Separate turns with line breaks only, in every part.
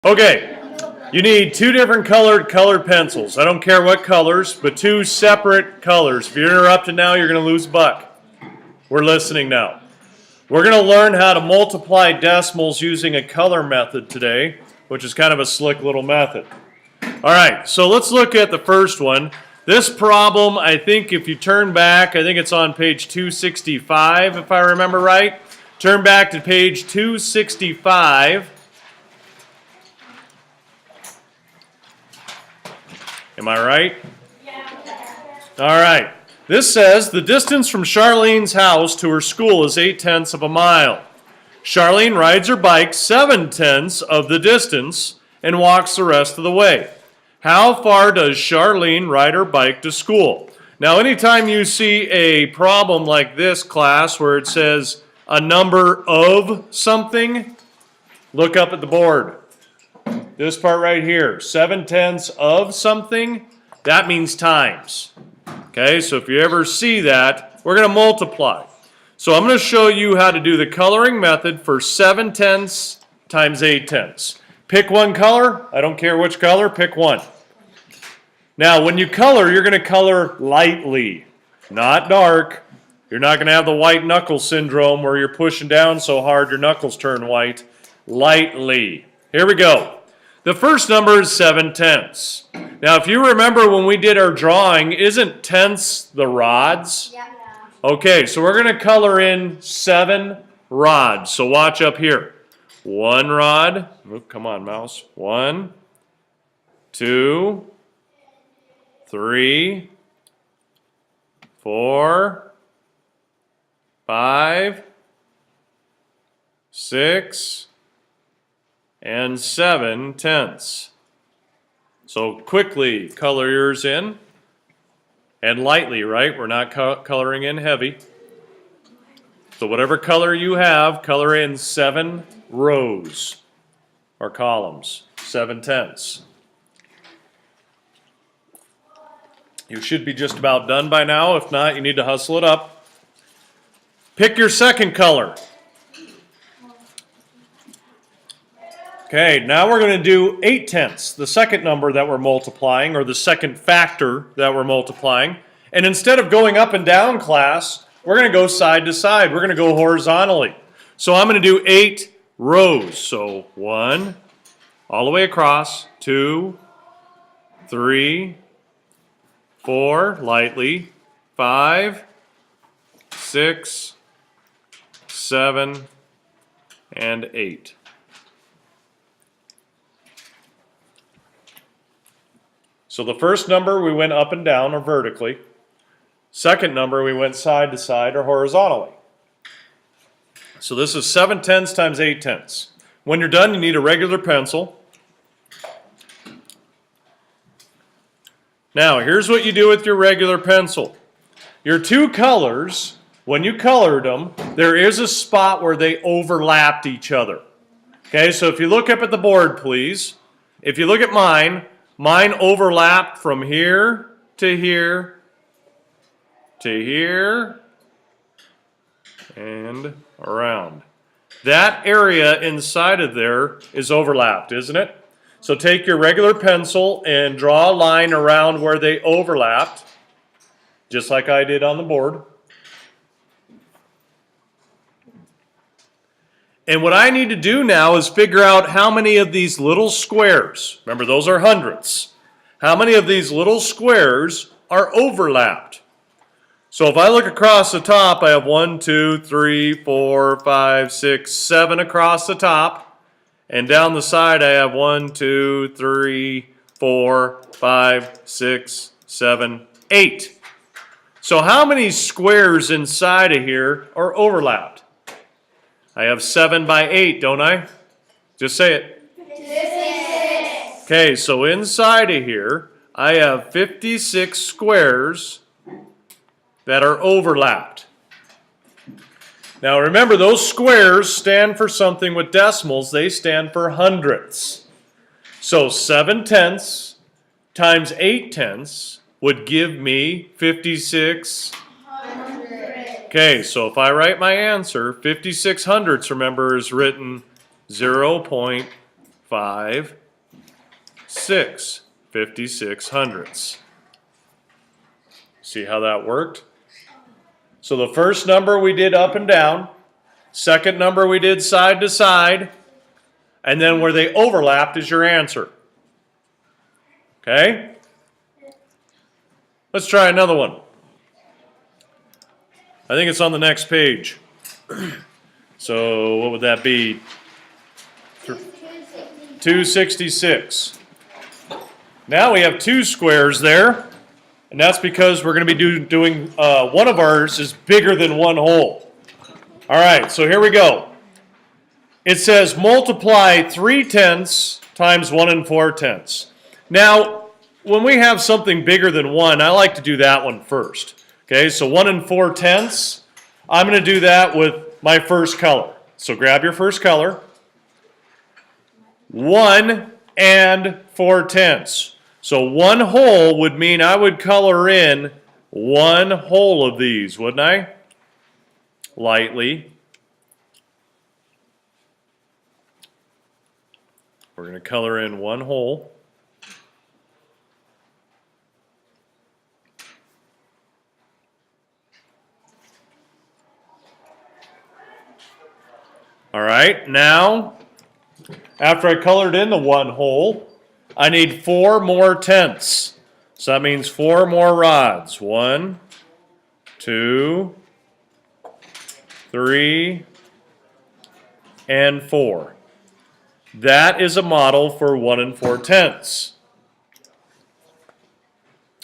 Okay, you need two different colored pencils. I don't care what colors, but two separate colors. If you're interrupted now, you're going to lose a buck. We're listening now. We're going to learn how to multiply decimals using a color method today, which is kind of a slick little method. All right, so let's look at the first one. This problem, I think if you turn back, I think it's on page 265, if I remember right. Turn back to page 265. Am I right? All right. This says the distance from Charlene's house to her school is 8/10 of a mile. Charlene rides her bike 7/10 of the distance and walks the rest of the way. How far does Charlene ride her bike to school? Now, anytime you see a problem like this, class, where it says a number of something, look up at the board. This part right here, 7/10 of something, that means times. Okay, so if you ever see that, we're going to multiply. So I'm going to show you how to do the coloring method for 7/10 times 8/10. Pick one color. I don't care which color, pick one. Now, when you color, you're going to color lightly, not dark. You're not going to have the white knuckle syndrome where you're pushing down so hard your knuckles turn white. Lightly. Here we go. The first number is 7/10. Now, if you remember when we did our drawing, isn't tenths the rods? Yeah. Okay, so we're going to color in 7 rods. So watch up here. 1 rod. Oh, come on, mouse. 1, 2, 3, 4, 5, 6, and 7/10. So quickly color yours in, and lightly, right? We're not coloring in heavy. So whatever color you have, color in 7 rows or columns, 7/10. You should be just about done by now. If not, you need to hustle it up. Pick your second color. Okay, now we're going to do 8/10, the second number that we're multiplying, or the second factor that we're multiplying. And instead of going up and down, class, we're going to go side to side. We're going to go horizontally. So I'm going to do 8 rows. So 1, all the way across, 2, 3, 4, lightly, 5, 6, 7, and 8. So the first number we went up and down or vertically. Second number we went side to side or horizontally. So this is 7/10 times 8/10. When you're done, you need a regular pencil. Now here's what you do with your regular pencil. Your two colors, when you colored them, there is a spot where they overlapped each other. Okay, so if you look up at the board, please. If you look at mine overlapped from here to here to here and around. That area inside of there is overlapped, isn't it? So take your regular pencil and draw a line around where they overlapped, just like I did on the board. And what I need to do now is figure out how many of these little squares, remember those are hundredths, how many of these little squares are overlapped. So if I look across the top, I have 1, 2, 3, 4, 5, 6, 7 across the top. And down the side, I have 1, 2, 3, 4, 5, 6, 7, 8. So how many squares inside of here are overlapped? I have 7 by 8, don't I? Just say it. 56. Okay, so inside of here, I have 56 squares that are overlapped. Now remember, those squares stand for something with decimals. They stand for hundredths. So 7/10 times 8/10 would give me 56 Okay, so if I write my answer, 56 hundredths, remember, is written 0.56. 5, 6, 56 hundredths. See how that worked? So the first number we did up and down, second number we did side to side, and then where they overlapped is your answer. Okay? Let's try another one. I think it's on the next page. So what would that be? 266. Now we have two squares there, and that's because we're going to be doing one of ours is bigger than one whole. All right, so here we go. It says multiply 3/10 times 1 4/10. Now, when we have something bigger than 1, I like to do that one first. Okay, so 1 4/10, I'm going to do that with my first color. So grab your first color. 1 4/10. So 1 whole would mean I would color in 1 whole of these, wouldn't I? Lightly. We're going to color in 1 whole. All right, now, after I colored in the 1 whole, I need 4 more tenths. So that means 4 more rods. 1, 2, 3, and 4. That is a model for 1 4/10.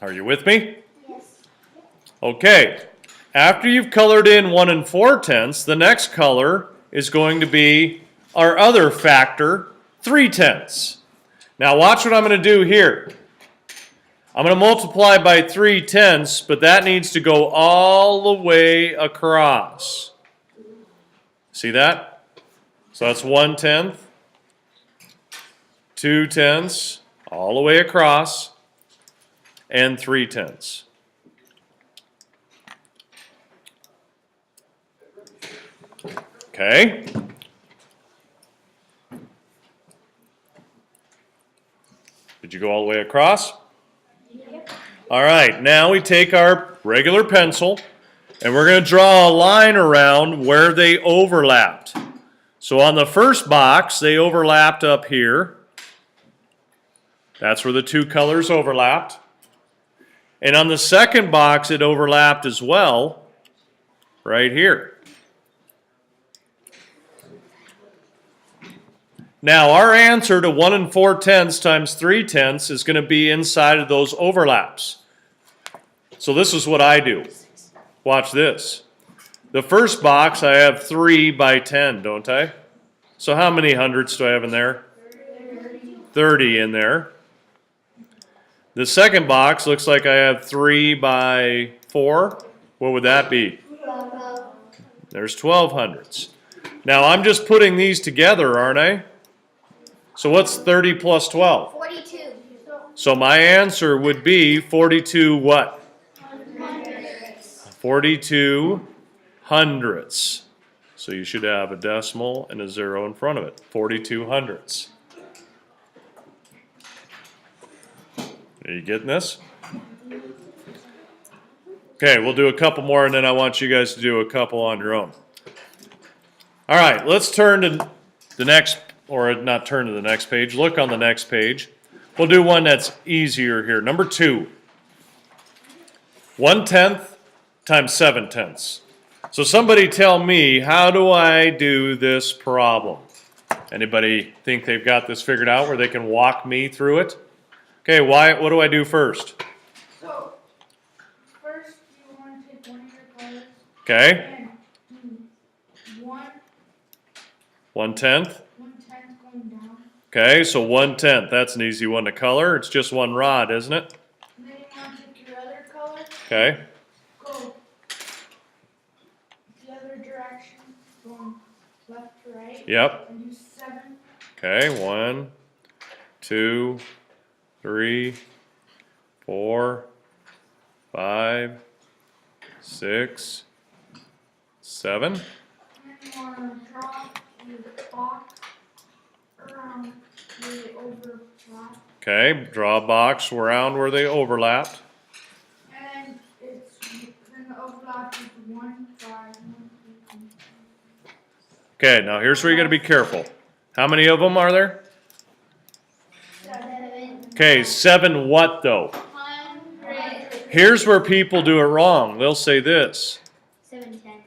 Are you with me?
Yes.
Okay. After you've colored in 1 4/10, the next color is going to be our other factor, 3/10. Now watch what I'm going to do here. I'm going to multiply by 3/10, but that needs to go all the way across. See that? So that's 1/10, 2/10, all the way across, and 3/10. Okay? Did you go all the way across?
Yep.
All right, now we take our regular pencil and we're going to draw a line around where they overlapped. So on the first box, they overlapped up here. That's where the two colors overlapped. And on the second box, it overlapped as well, right here. Now, our answer to 1 4/10 times 3/10 is going to be inside of those overlaps. So this is what I do. Watch this. The first box, I have 3 by 10, don't I? So how many hundredths do I have in there? 30 in there. The second box looks like I have 3 by 4. What would that be? There's 12 hundredths. Now, I'm just putting these together, aren't I? So what's 30 plus 12?
42.
So my answer would be 42 what? 42 hundredths. So you should have a decimal and a 0 in front of it. 42 hundredths. Are you getting this? Okay, we'll do a couple more and then I want you guys to do a couple on your own. All right, let's turn to the next, or not turn to the next page, look on the next page. We'll do one that's easier here. Number 2. 1/10 times 7/10. So somebody tell me, how do I do this problem? Anybody think they've got this figured out where they can walk me through it? Okay, what do I do first?
So, first you want to take one of your colors
Okay,
and do 1/10
1/10.
going down.
Okay, so 1/10. That's an easy one to color. It's just one rod, isn't it?
And then you want to take your other color,
Okay,
go the other direction, going left to right.
yep.
And do 7.
Okay, 1, 2, 3, 4, 5, 6, 7.
And then you want to draw your box around overlap.
Okay, draw a box around where they overlapped.
And then the overlap is 1, 5, 1, 2, 3.
Okay, now here's where you gotta be careful. How many of them are there?
7.
Okay, 7 what though?
100.
Here's where people do it wrong. They'll say this.
710.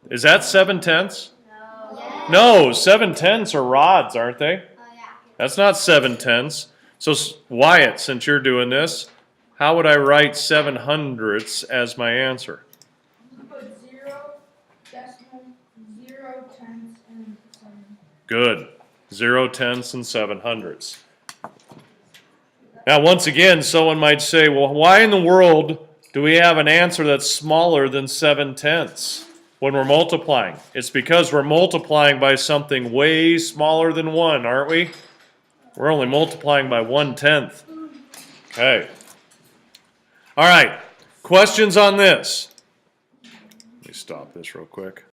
Is that 7/10?
No. Yes.
No, 7/10 are rods, aren't they?
Oh yeah.
That's not 7/10. So Wyatt, since you're doing this, how would I write 7/100ths as my answer?
You put 0, decimal, 0, tenths, and 7.
Good. 0/10ths and 7/100ths. Now, once again, someone might say, well, why in the world do we have an answer that's smaller than 7/10ths when we're multiplying? It's because we're multiplying by something way smaller than 1, aren't we? We're only multiplying by 1/10. Okay. All right. Questions on this? Let me stop this real quick.